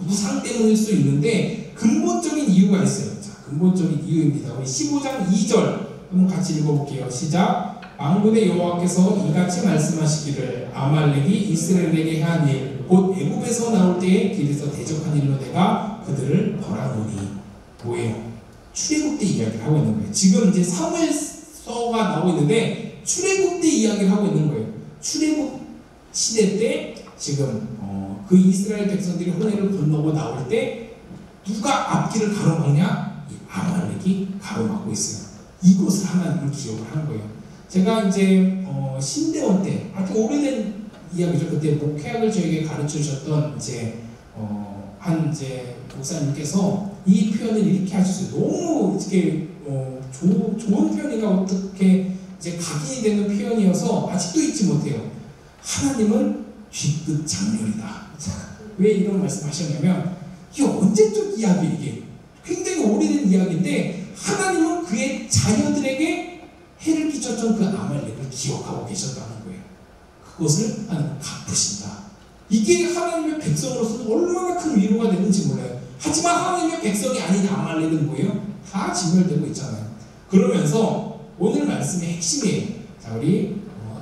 우상 때문일 수 있는데 근본적인 이유가 있어요. 자, 근본적인 이유입니다. 우리 15장 2절 한번 같이 읽어볼게요. 시작. 만군의 여호와께서 이같이 말씀하시기를 아말렉이 이스라엘에게 한 일 곧 애굽에서 나올 때에 길에서 대적한 일로 내가 그들을 벌하노니. 뭐예요? 출애굽 때 이야기를 하고 있는 거예요. 지금 이제 사무엘서가 나오고 있는데 출애굽 때 이야기를 하고 있는 거예요. 출애굽 시대 때 지금 그 이스라엘 백성들이 홍해를 건너고 나올 때 누가 앞길을 가로막냐? 이 아말렉이 가로막고 있어요. 이것을 하나님을 기억을 한 거예요. 제가 이제 신대원 때 아주 오래된 이야기죠. 그때 목회학을 저에게 가르쳐 주셨던 한 목사님께서 이 표현을 이렇게 하셨어요. 너무 이렇게 좋은 표현이가 어떻게 이제 각인이 되는 표현이어서 아직도 잊지 못해요. 하나님은 뒤끝 장렬이다. 왜 이런 말씀하셨냐면 이게 언제적 이야기예요. 이게 굉장히 오래된 이야기인데 하나님은 그의 자녀들에게 해를 끼쳤던 그 아말렉을 기억하고 계셨다는 거예요. 그것을 하나님 갚으신다. 이게 하나님의 백성으로서는 얼마나 큰 위로가 되는지 몰라요. 하지만 하나님의 백성이 아닌 아말렉은 뭐예요? 다 진멸되고 있잖아요. 그러면서 오늘 말씀의 핵심이에요. 자, 우리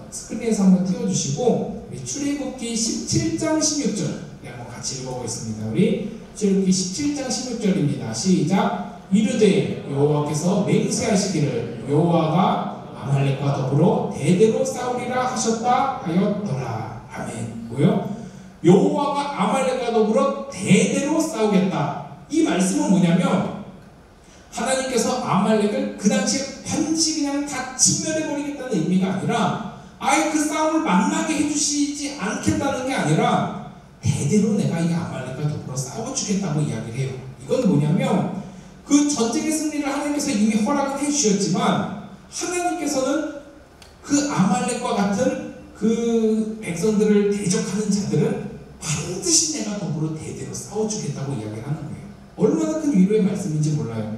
스크린에서 한번 띄워주시고 우리 출애굽기 17장 16절 한번 같이 읽어보겠습니다. 우리 출애굽기 17장 16절입니다. 시작. 이르되 여호와께서 맹세하시기를 여호와가 아말렉과 더불어 대대로 싸우리라 하셨다 하였더라. 아멘. 뭐요? 여호와가 아말렉과 더불어 대대로 싸우겠다. 이 말씀은 뭐냐면 하나님께서 아말렉을 그 당시에 반드시 그냥 다 진멸해버리겠다는 의미가 아니라 아예 그 싸움을 만나게 해주시지 않겠다는 게 아니라 대대로 내가 이 아말렉과 더불어 싸워주겠다고 이야기를 해요. 이건 뭐냐면 그 전쟁의 승리를 하나님께서 이미 허락을 해주셨지만 하나님께서는 그 아말렉과 같은 그 백성들을 대적하는 자들은 반드시 내가 더불어 대대로 싸워주겠다고 이야기를 하는 거예요. 얼마나 큰 위로의 말씀인지 몰라요.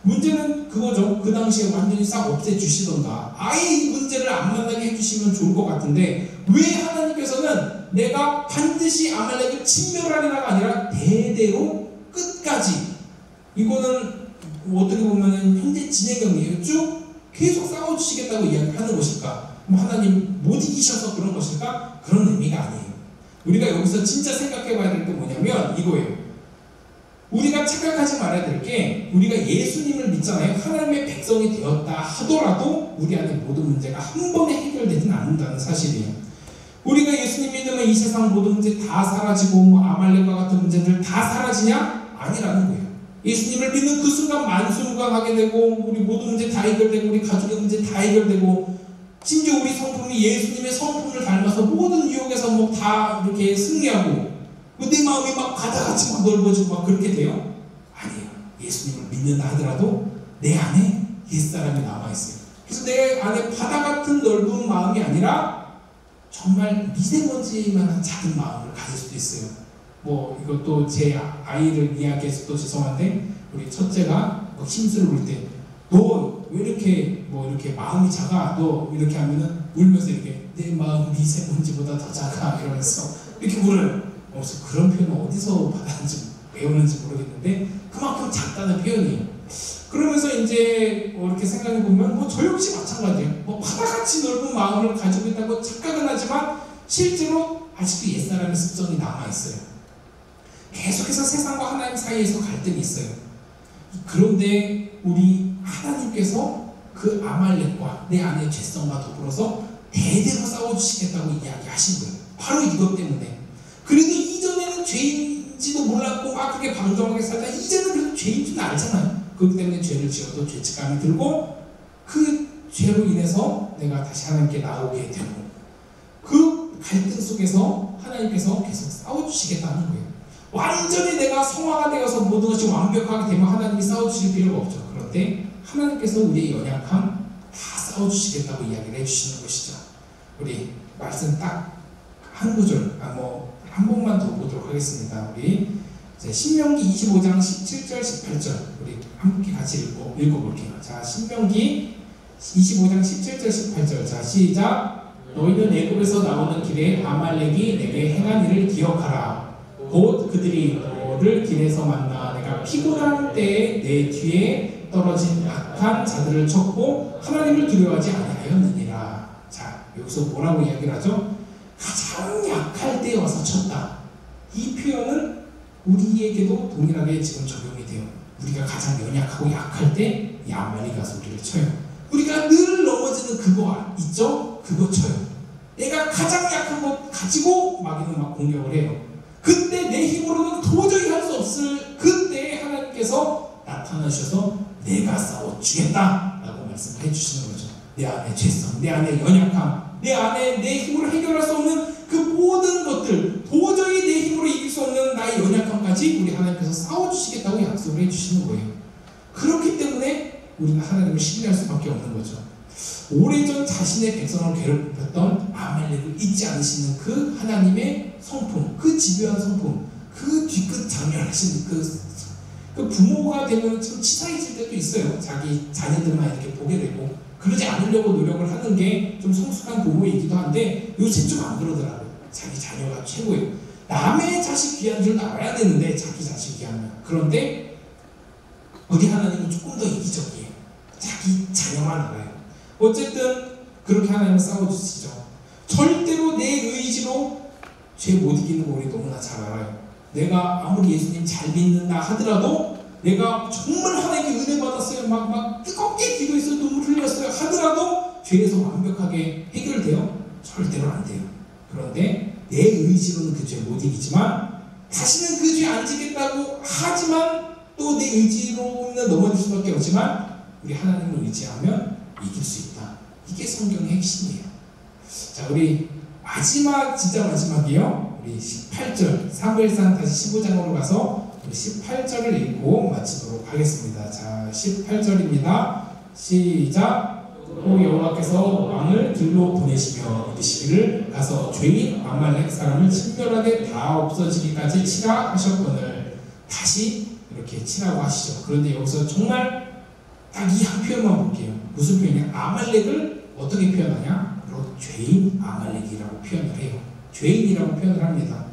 문제는 그거죠. 그 당시에 완전히 싹 없애주시던가 아예 이 문제를 안 만나게 해주시면 좋을 것 같은데 왜 하나님께서는 내가 반드시 아말렉을 진멸하리라가 아니라 대대로 끝까지, 이거는 어떻게 보면 현재 진행형이에요. 쭉 계속 싸워주시겠다고 이야기하는 것일까? 하나님 못 이기셔서 그런 것일까? 그런 의미가 아니에요. 우리가 여기서 진짜 생각해 봐야 될 게 뭐냐면 이거예요. 우리가 착각하지 말아야 될 게, 우리가 예수님을 믿잖아요. 하나님의 백성이 되었다 하더라도 우리 안에 모든 문제가 한 번에 해결되진 않는다는 사실이에요. 우리가 예수님 믿으면 이 세상 모든 문제 다 사라지고 아말렉과 같은 문제들 다 사라지냐? 아니라는 거예요. 예수님을 믿는 그 순간 만수무강하게 되고 우리 모든 문제 다 해결되고 우리 가족의 문제 다 해결되고 심지어 우리 성품이 예수님의 성품을 닮아서 모든 유혹에서 뭐 다 이렇게 승리하고 내 마음이 막 바다같이 막 넓어지고 막 그렇게 돼요? 아니에요. 예수님을 믿는다 하더라도 내 안에 옛사람이 남아있어요. 그래서 내 안에 바다 같은 넓은 마음이 아니라 정말 미세먼지만한 작은 마음을 가질 수도 있어요. 뭐 이것도 제 아이를 이야기해서 또 죄송한데 우리 첫째가 뭐 힘쓰러 울 때 너 왜 이렇게 뭐 이렇게 마음이 작아? 너 이렇게 하면은 울면서 이렇게 내 마음 미세먼지보다 더 작아 이러면서 이렇게 울어요. 그래서 그런 표현을 어디서 받았는지 배우는지 모르겠는데 그만큼 작다는 표현이에요. 그러면서 이제 이렇게 생각해 보면 뭐 저 역시 마찬가지예요. 뭐 바다같이 넓은 마음을 가지고 있다고 착각은 하지만 실제로 아직도 옛사람의 습성이 남아있어요. 계속해서 세상과 하나님 사이에서 갈등이 있어요. 그런데 우리 하나님께서 그 아말렉과 내 안의 죄성과 더불어서 대대로 싸워주시겠다고 이야기하신 거예요. 바로 이것 때문에. 그래도 이전에는 죄인지도 몰랐고 막 그렇게 방종하게 살다 이제는 그래도 죄인지도 알잖아요. 그렇기 때문에 죄를 지어도 죄책감이 들고 그 죄로 인해서 내가 다시 하나님께 나오게 되고 그 갈등 속에서 하나님께서 계속 싸워주시겠다는 거예요. 완전히 내가 성화가 되어서 모든 것이 완벽하게 되면 하나님이 싸워주실 필요가 없죠. 그런데 하나님께서 우리의 연약함 다 싸워주시겠다고 이야기를 해주시는 것이죠. 우리 말씀 딱 한 구절, 한 번만 더 보도록 하겠습니다. 우리 이제 신명기 25장 17절 18절 우리 함께 같이 읽어볼게요. 자, 신명기 25장 17절 18절. 자, 시작. 너희는 애굽에서 나오는 길에 아말렉이 내게 행한 일을 기억하라. 곧 그들이 너를 길에서 만나 내가 피곤한 때에 내 뒤에 떨어진 악한 자들을 쳤고 하나님을 두려워하지 아니하였느니라. 자, 여기서 뭐라고 이야기를 하죠? 가장 약할 때 와서 쳤다. 이 표현은 우리에게도 동일하게 지금 적용이 돼요. 우리가 가장 연약하고 약할 때 이 아말렉이 가서 우리를 쳐요. 우리가 늘 넘어지는 그거 있죠? 그거 쳐요. 내가 가장 약한 것 가지고 마귀는 막 공격을 해요. 그때 내 힘으로는 도저히 할 수 없을 그때에 하나님께서 나타나셔서 내가 싸워주겠다 라고 말씀해 주시는 거죠. 내 안에 죄성, 내 안에 연약함, 내 안에 내 힘으로 해결할 수 없는 그 모든 것들, 도저히 내 힘으로 이길 수 없는 나의 연약함까지 우리 하나님께서 싸워주시겠다고 약속을 해주시는 거예요. 그렇기 때문에 우리는 하나님을 신뢰할 수밖에 없는 거죠. 오래전 자신의 백성을 괴롭혔던 아말렉을 잊지 않으시는 그 하나님의 성품, 그 집요한 성품, 그 뒤끝 장렬하신 그 부모가 되면 참 치사해질 때도 있어요. 자기 자녀들만 이렇게 보게 되고 그러지 않으려고 노력을 하는 게 좀 성숙한 부모이기도 한데 요새 좀 안 그러더라고요. 자기 자녀가 최고예요. 남의 자식 귀한 줄 알아야 되는데 자기 자식 귀하면. 그런데 우리 하나님은 조금 더 이기적이에요. 자기 자녀만 알아요. 어쨌든 그렇게 하나님은 싸워주시죠. 절대로 내 의지로 죄 못 이기는 거 우리 너무나 잘 알아요. 내가 아무리 예수님 잘 믿는다 하더라도 내가 정말 하나님께 은혜 받았어요. 막 뜨겁게 기도했어요. 눈물 흘렸어요. 하더라도 죄에서 완벽하게 해결돼요? 절대로 안 돼요. 그런데 내 의지로는 그 죄 못 이기지만 다시는 그 죄 안 지겠다고 하지만 또 내 의지로는 넘어질 수밖에 없지만 우리 하나님을 의지하면 이길 수 있다. 이게 성경의 핵심이에요. 자, 우리 마지막, 진짜 마지막이요. 우리 18절, 사무엘상 다시 15장으로 가서 우리 18절을 읽고 마치도록 하겠습니다. 자, 18절입니다. 시작. 또 여호와께서 왕을 길로 보내시며 이르시기를 가서 죄인 아말렉 사람을 진멸하게 다 없어지기까지 치라 하셨거늘. 다시 이렇게 치라고 하시죠. 그런데 여기서 정말 딱 이 한 표현만 볼게요. 무슨 표현이냐? 아말렉을 어떻게 표현하냐? 바로 죄인 아말렉이라고 표현을 해요. 죄인이라고 표현을 합니다.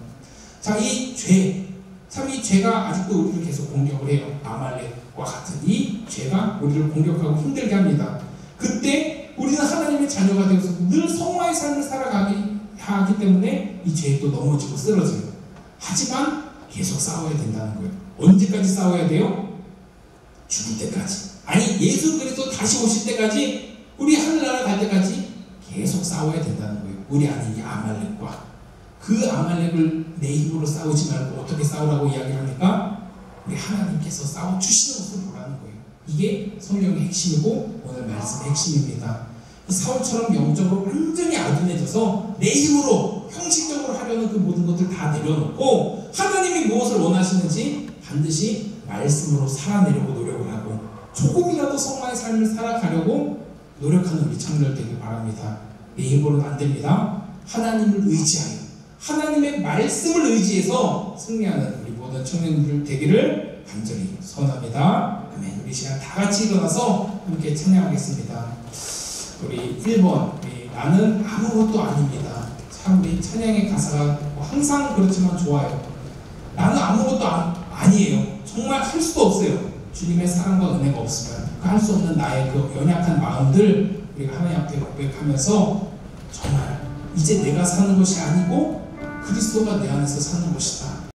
자, 이 죄, 참 이 죄가 아직도 우리를 계속 공격을 해요. 아말렉과 같은 이 죄가 우리를 공격하고 힘들게 합니다. 그때 우리는 하나님의 자녀가 되어서 늘 성화의 삶을 살아가기 하기 때문에 이 죄에 또 넘어지고 쓰러져요. 하지만 계속 싸워야 된다는 거예요. 언제까지 싸워야 돼요? 죽을 때까지. 아니, 예수 그리스도 다시 오실 때까지, 우리 하늘나라 갈 때까지 계속 싸워야 된다는 거예요. 우리 안에 이 아말렉과. 그 아말렉을 내 힘으로 싸우지 말고 어떻게 싸우라고 이야기를 합니까? 우리 하나님께서 싸워주시는 것을 보라는 거예요. 이게 성경의 핵심이고 오늘 말씀의 핵심입니다. 사울처럼 영적으로 완전히 아둔해져서 내 힘으로 형식적으로 하려는 그 모든 것들 다 내려놓고 하나님이 무엇을 원하시는지 반드시 말씀으로 살아내려고 노력을 하고 조금이라도 성화의 삶을 살아가려고 노력하는 우리 청년들 되길 바랍니다. 내 힘으로는 안 됩니다. 하나님을 의지하여 하나님의 말씀을 의지해서 승리하는 우리 모든 청년들 되기를 간절히 소원합니다. 아멘. 우리 시간 다 같이 일어나서 함께 찬양하겠습니다. 우리 1번, 나는 아무것도 아닙니다. 참 우리 찬양의 가사가 뭐 항상 그렇지만 좋아요. 나는 아무것도 아니에요. 정말 할 수도 없어요. 주님의 사랑과 은혜가 없으면 그 할 수 없는 나의 그 연약한 마음들 우리가 하나님 앞에 고백하면서 정말 이제 내가 사는 것이 아니고 그리스도가 내 안에서 사는 것이다.